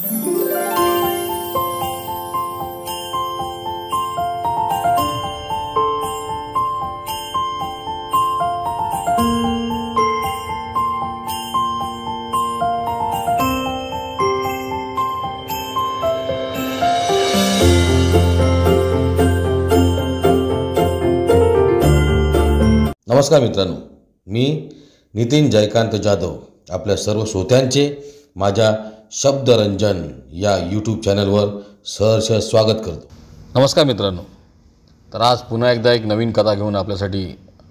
नमस्कार मित्रांनो, मी नितीन जयकांत जाधव आपल्या सर्व श्रोत्यांचे माझ्या शब्दरंजन या यूट्यूब चॅनलवर सहर्ष स्वागत करतो। नमस्कार मित्रांनो, तर आज पुन्हा एकदा एक नवीन कथा घेऊन आपल्यासाठी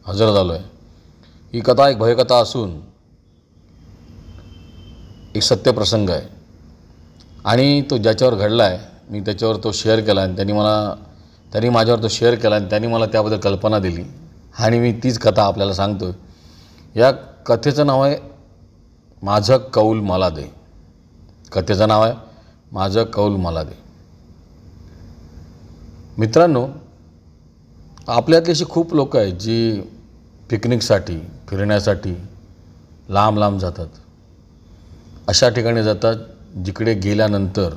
हजर झालो आहे। ही कथा एक भयकथा असून एक सत्य प्रसंग आहे आणि तो ज्याच्यावर घडला आहे मी त्याच्यावर तो शेअर केला आणि त्यांनी माझ्यावर तो शेअर केला आणि त्यांनी मला त्याबद्दल कल्पना दिली आणि मी तीच कथा आपल्याला सांगतोय। या कथेचं नाव आहे माझं कौल मला दे। कथेचं नाव आहे माझं कौल मला दे। मित्रांनो, आपल्यातली अशी खूप लोक आहेत जी पिकनिकसाठी फिरण्यासाठी लांब लांब जातात। अशा ठिकाणी जातात जिकडे गेल्यानंतर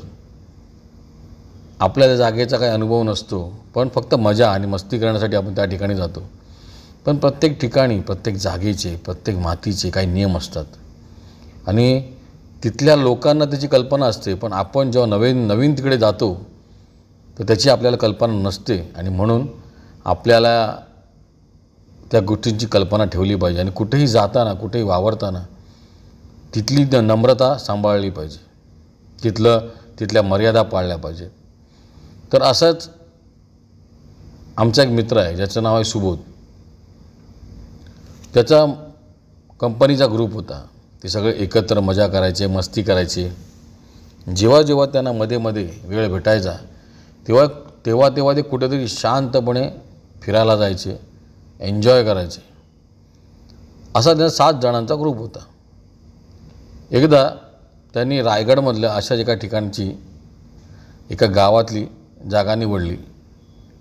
आपल्या जागेचा काही अनुभव नसतो, पण फक्त मजा आणि मस्ती करण्यासाठी आपण त्या ठिकाणी जातो। पण प्रत्येक ठिकाणी प्रत्येक जागेचे प्रत्येक मातीचे काही नियम असतात आणि तिथल्या लोकांना त्याची कल्पना असते, पण आपण जेव्हा नवीन तिकडे जातो तर त्याची आपल्याला कल्पना नसते आणि म्हणून आपल्याला त्या गोष्टींची कल्पना ठेवली पाहिजे आणि कुठेही जाताना कुठेही वावरताना तिथली नम्रता सांभाळली पाहिजे, तिथल्या मर्यादा पाळल्या पाहिजे। तर असंच आमचा एक मित्र आहे ज्याचं नाव आहे सुबोध। त्याचा कंपनीचा ग्रुप होता, ते सगळे एकत्र मजा करायचे, मस्ती करायचे। जेव्हा त्यांना मध्ये वेळ भेटायचा तेव्हा ते कुठेतरी शांतपणे फिरायला जायचे, एन्जॉय करायचे। असा त्यांचा 7 जणांचा ग्रुप होता। एकदा त्यांनी रायगडमधल्या अशाच एका ठिकाणची एका गावातली जागा निवडली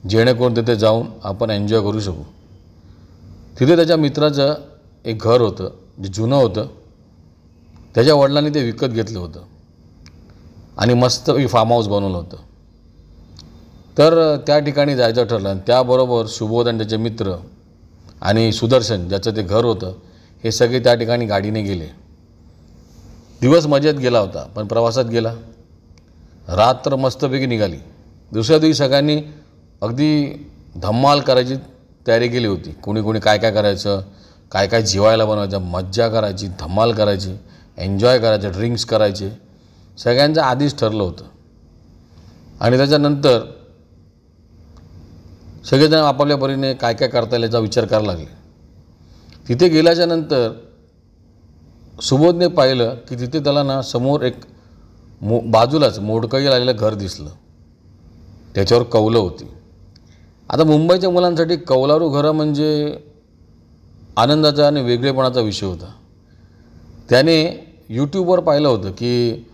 जेणेकरून तिथे जाऊन आपण एन्जॉय करू शकू। तिथे त्याच्या मित्राचं एक घर होतं जे जुनं होतं, त्याच्या वडिलांनी ते विकत घेतलं होतं आणि मस्त फार्म हाऊस बनवलं होतं। तर त्या ठिकाणी जायचं ठरलं आणि त्याबरोबर सुबोध आणि त्याचे मित्र आणि सुदर्शन ज्याचं ते घर होतं हे सगळे त्या ठिकाणी गाडीने गेले। दिवस मजेत गेला होता, पण प्रवासात गेला। रात्र मस्तपैकी निघाली। दुसऱ्या दिवशी सगळ्यांनी अगदी धम्माल करायची तयारी केली होती। कोणी काय करायचं, काय जेवायला बनवायचं, मज्जा करायची, धम्माल करायची, एन्जॉय करायचं, ड्रिंक्स करायचे, सगळ्यांचं आधीच ठरलं होतं। आणि त्याच्यानंतर सगळेजण आपापल्या परीने काय करता येईल याचा विचार करायला लागले। तिथे गेल्याच्यानंतर सुबोधने पाहिलं की तिथे त्याला समोर एक बाजूलाच मोडकळी लागलेलं घर दिसलं, त्याच्यावर कौलं होती। आता मुंबईच्या मुलांसाठी कौलारू घरं म्हणजे आनंदाचा आणि वेगळेपणाचा विषय होता। त्याने यूट्यूबवर पाहिलं होतं की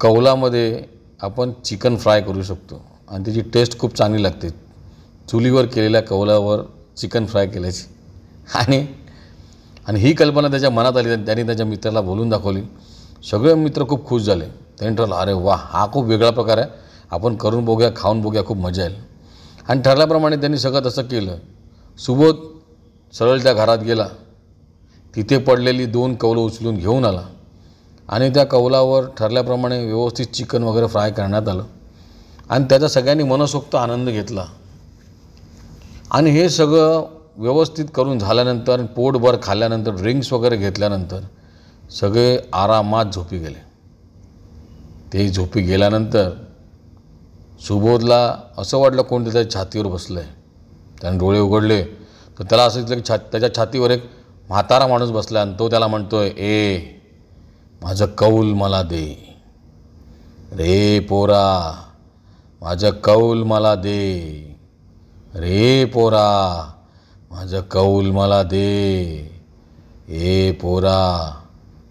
कौलामध्ये आपण चिकन फ्राय करू शकतो आणि त्याची टेस्ट खूप चांगली लागते, चुलीवर केलेल्या कौलावर चिकन फ्राय केल्याची। आणि ही कल्पना त्याच्या मनात आली, त्यांनी त्याच्या मित्राला बोलून दाखवली। सगळे मित्र खूप खुश झाले। त्यांनी ठरवलं, अरे वा, हा खूप वेगळा प्रकार आहे, आपण करून बघूया, खाऊन बघूया, खूप मजा येईल। आणि ठरल्याप्रमाणे त्यांनी सगळं तसं केलं। सुबोध सरळ त्या घरात गेला, तिथे पडलेली 2 कौलं उचलून घेऊन आला आणि त्या कौलावर ठरल्याप्रमाणे व्यवस्थित चिकन वगैरे फ्राय करण्यात आलं आणि त्याचा सगळ्यांनी मनसोक्त आनंद घेतला। आणि हे सगळं व्यवस्थित करून झाल्यानंतर, पोटभर खाल्ल्यानंतर, ड्रिंक्स वगैरे घेतल्यानंतर सगळे आरामात झोपी गेले। ते झोपी गेल्यानंतर सुबोधला असं वाटलं कोण त्याच्या छातीवर बसलं आहे। त्याने डोळे उघडले तर त्याला असं दिसलं की त्याच्या छातीवर एक म्हातारा माणूस बसला आणि तो त्याला म्हणतोय, ए माझं कौल मला दे रे पोरा, माझं कौल मला दे रे पोरा, माझं कौल मला दे, ए पोरा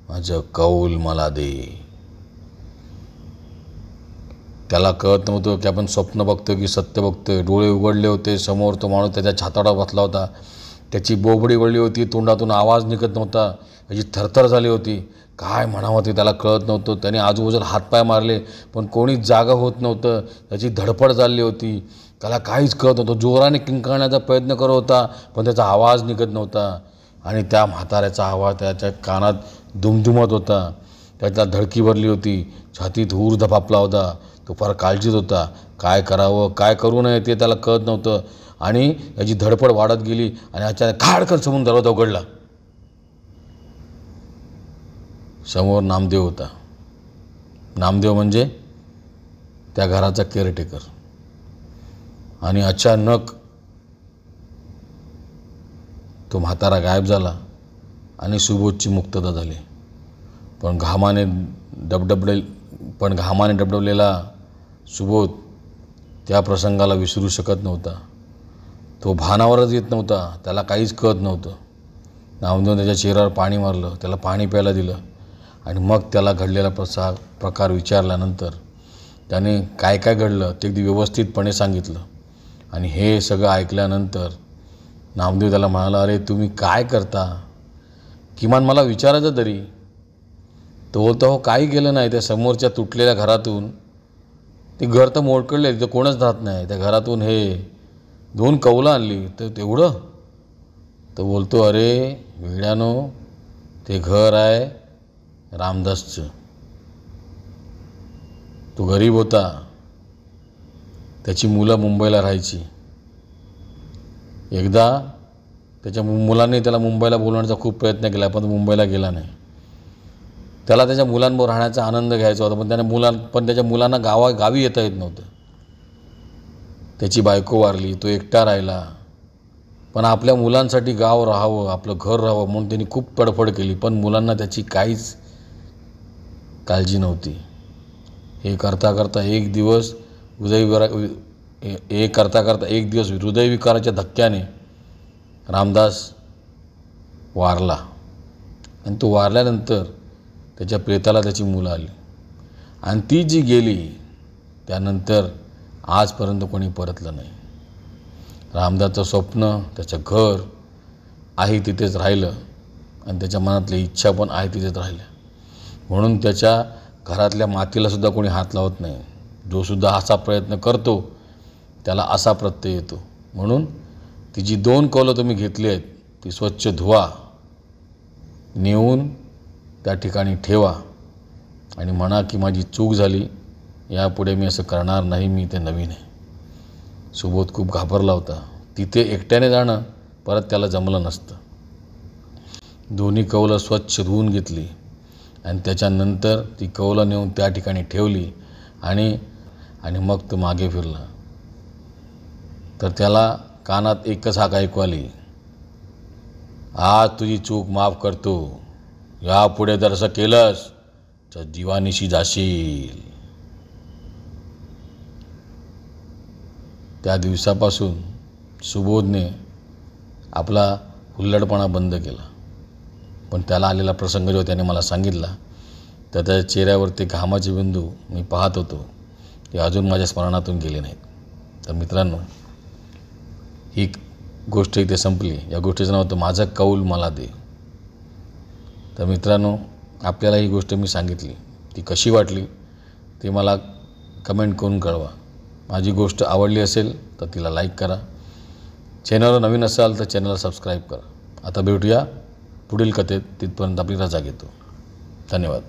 माझं कौल मला दे। त्याला कळत नव्हतं की आपण स्वप्न बघतोय की सत्य बघतोय। डोळे उघडले होते, समोर तो माणूस त्याच्या छाताडावर बसला होता, त्याची बोबडी वळली होती, तोंडातून आवाज निघत नव्हता, त्याची थरथर झाली होती। काय म्हणावं ते त्याला कळत नव्हतं. त्याने आजूबाजूला हातपाय मारले पण कोणीच जागा होत नव्हतं. त्याची धडपड चालली होती. त्याला काहीच कळत नव्हतं. जोराने किंकाळण्याचा प्रयत्न करत होता पण त्याचा आवाज निघत नव्हता आणि त्या म्हाताऱ्याचा आवाज त्याच्या कानात दुमदुमत होता. त्याला धडकी भरली होती. छातीत हूर धपापला होता. तो फार काळजीत होता. काय करावं काय करू नये ते त्याला कळत नव्हतं आणि याची धडपड वाढत गेली आणि अचानक खाडकन समोरून दरवाजा उघडला. समोर नामदेव होता. नामदेव म्हणजे त्या घराचा केअरटेकर. आणि अचानक तो म्हातारा गायब झाला आणि सुबोधची मुक्तता झाली. पण घामाने डबडबलेला सुबोध त्या प्रसंगाला विसरू शकत नव्हता. तो भानावरच येत नव्हता. त्याला काहीच कळत नव्हतं. नामदेव त्याच्या चेहऱ्यावर पाणी मारलं. त्याला पाणी प्यायला दिलं आणि मग त्याला घडलेला प्रकार विचारल्यानंतर त्याने काय काय घडलं ते अगदी व्यवस्थितपणे सांगितलं. आणि हे सगळं ऐकल्यानंतर नामदेव त्याला म्हणाला, अरे तुम्ही काय करता, किमान मला विचारायचं तरी. तो बोलतो, हो काही केलं नाही. त्या समोरच्या तुटलेल्या घरातून, ते घर तर मोडकळले, तिथं कोणच राहत नाही, त्या घरातून हे 2 कौलं आणली. तर तेवढं. तो बोलतो, अरे वेड्यानो, ते घर आहे रामदासचं. तो गरीब होता. त्याची मुलं मुंबईला राहायची. एकदा त्याच्या मुलांनी त्याला मुंबईला बोलवण्याचा खूप प्रयत्न केला पण तो मुंबईला गेला नाही. त्याला त्याच्या मुलांबरोबर राहण्याचा आनंद घ्यायचा होता पण त्याच्या मुलांना गावी येता येत नव्हतं. त्याची बायको वारली. तो एकटा राहिला. पण आपल्या मुलांसाठी गाव राहावं, आपलं घर राहावं म्हणून त्यांनी खूप तडफड केली. पण मुलांना त्याची काहीच काळजी नव्हती. हे करता करता एक दिवस हृदयविकाराच्या धक्क्याने रामदास वारला. आणि तो वारल्यानंतर त्याच्या प्रेताला त्याची मुलं आली आणि ती जी गेली त्यानंतर आजपर्यंत कोणी परतलं नाही. रामदासचं स्वप्न, त्याचं घर आहे तिथेच राहिलं आणि त्याच्या मनातली इच्छा पण आहे तिथेच राहिल्या. म्हणून त्याच्या घरातल्या मातीलासुद्धा कोणी हात लावत नाही. जो सुद्धा असा प्रयत्न करतो त्याला असा प्रत्यय येतो. म्हणून ती जी 2 कौलं तुम्ही घेतली आहेत ती स्वच्छ धुवा, नेऊन त्या ठिकाणी ठेवा आणि म्हणा की माझी चूक झाली, यापुढे मी असं करणार नाही, मी ते नवीन आहे. सुबोध खूप घाबरला होता. तिथे एकट्याने जाणं परत त्याला जमलं नसतं. 2 कौलं स्वच्छ धुवून घेतली आणि त्याच्यानंतर ती कौलं नेऊन त्या ठिकाणी ठेवली आणि मग तो मागे फिरला. तर त्याला कानात एकच हाक ऐकू आली, आज तुझी चूक माफ करतो, यापुढे जर असं केलंस तर जीवानिशी जाशील. त्या दिवसापासून सुबोधने आपला हुल्लडपणा बंद केला. पण त्याला आलेला प्रसंग जो त्याने मला सांगितला तर त्याच्या चेहऱ्यावर ते घामाचे बिंदू मी पाहत होतो ते अजून माझ्या स्मरणातून गेले नाहीत. तर मित्रांनो, ही गोष्ट इथे संपली. या गोष्टीचं नाव होतं माझं कौल मला दे. तर मित्रांनो, आपल्याला ही गोष्ट मी सांगितली, ती कशी वाटली ते मला कमेंट करून कळवा. माझी गोष्ट आवडली असेल तर तिला लाईक करा. चॅनलवर नवीन असाल तर चॅनलला सबस्क्राईब करा. आता भेटूया पुढील कथेत. तिथपर्यंत आपली रजा घेतो. धन्यवाद.